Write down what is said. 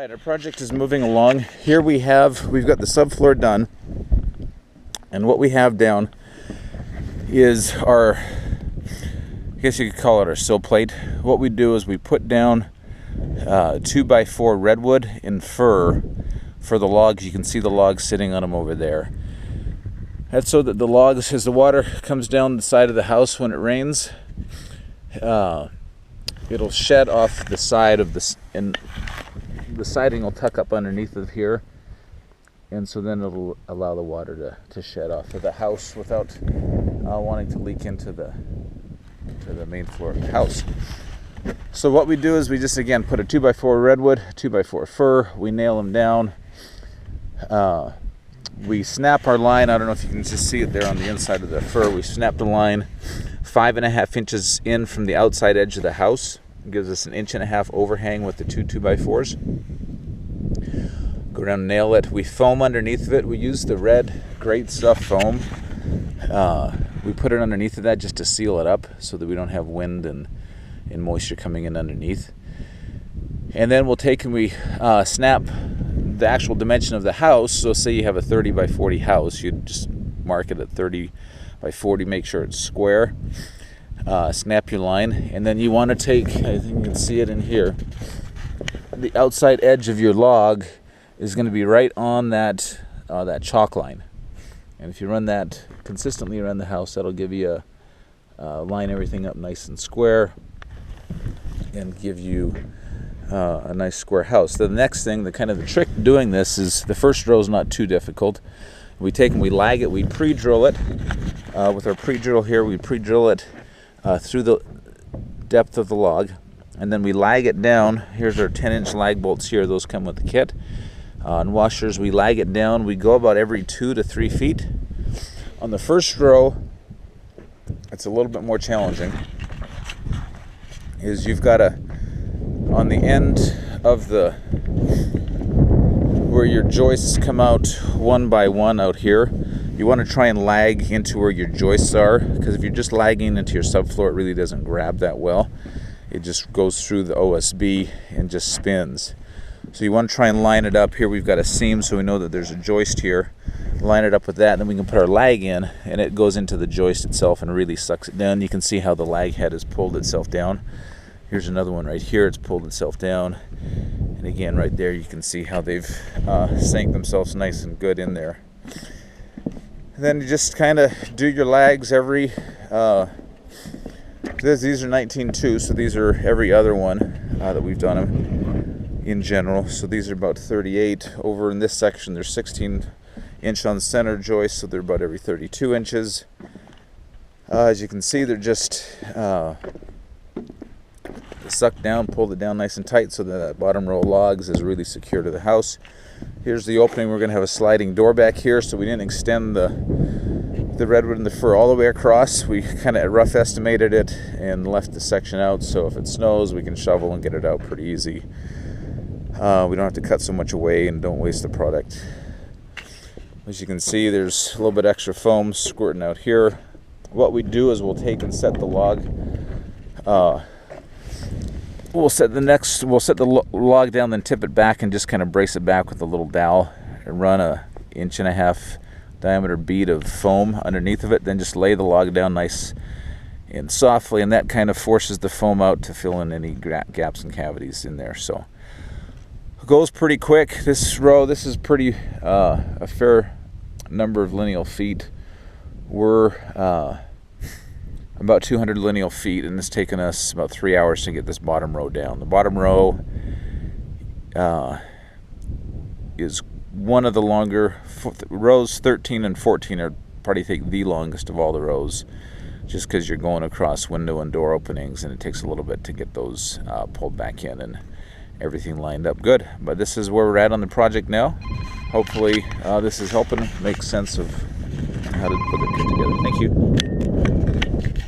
Alright, our project is moving along. Here we've got the subfloor done, and what we have down is our, I guess you could call it our sill plate. What we do is we put down 2x4 redwood and fir for the logs. You can see the logs sitting on them over there. That's so that the logs, as the water comes down the side of the house when it rains, it'll shed off the side of this, and the siding will tuck up underneath of here, and so then it'll allow the water to shed off of the house without wanting to leak into the main floor of the house. So what we do is we just again put a 2x4 redwood, 2x4 fir, we nail them down, we snap our line. I don't know if you can just see it there on the inside of the fir. We snap the line 5.5 inches in from the outside edge of the house. It gives us an 1.5 inch overhang with the two 2x4s. Go down and nail it. We foam underneath of it. We use the red Great Stuff foam. We put it underneath of that just to seal it up so that we don't have wind and moisture coming in underneath. And then we'll take and we snap the actual dimension of the house. So say you have a 30 by 40 house, you'd just mark it at 30 by 40, make sure it's square. Snap your line, and then you want to take, I think you can see it in here, the outside edge of your log is going to be right on that chalk line. And if you run that consistently around the house, that'll give you line everything up nice and square and give you a nice square house. The next thing, the trick doing this is, the first row is not too difficult. We take and we lag it, we pre-drill it with our pre-drill here. We pre-drill it through the depth of the log, and then we lag it down. Here's our 10-inch lag bolts here. Those come with the kit. On washers, we lag it down. We go about every 2 to 3 feet. On the first row, it's a little bit more challenging. Is you've got on the end of where your joists come out one by one out here, you want to try and lag into where your joists are, because if you're just lagging into your subfloor, it really doesn't grab that well. It just goes through the OSB and just spins. So you want to try and line it up. Here we've got a seam, so we know that there's a joist here. Line it up with that, and then we can put our lag in, and it goes into the joist itself and really sucks it down. You can see how the lag head has pulled itself down. Here's another one right here. It's pulled itself down. And again, right there, you can see how they've sank themselves nice and good in there. And then you just kind of do your lags every, these are 19.2, so these are every other one that we've done them in general. So these are about 38. Over in this section, they're 16-inch on the center joist, so they're about every 32 inches. As you can see, they're just sucked down, pulled it down nice and tight so that bottom row of logs is really secure to the house. Here's the opening. We're going to have a sliding door back here, so we didn't extend the redwood and the fir all the way across. We kind of rough estimated it and left the section out, so if it snows, we can shovel and get it out pretty easy. We don't have to cut so much away and don't waste the product. As you can see, there's a little bit extra foam squirting out here. What we do is we'll take and set the log. We'll set the log down, then tip it back and just kind of brace it back with a little dowel, and run a 1.5 inch diameter bead of foam underneath of it. Then just lay the log down nice and softly, and that kind of forces the foam out to fill in any gaps and cavities in there. So it goes pretty quick. This row, this is pretty a fair number of lineal feet. We're about 200 lineal feet, and it's taken us about 3 hours to get this bottom row down. The bottom row is one of the longer rows. 13 and 14 are probably the longest of all the rows, just because you're going across window and door openings, and it takes a little bit to get those pulled back in and everything lined up good. But this is where we're at on the project now. Hopefully this is helping make sense of how to put it together. Thank you.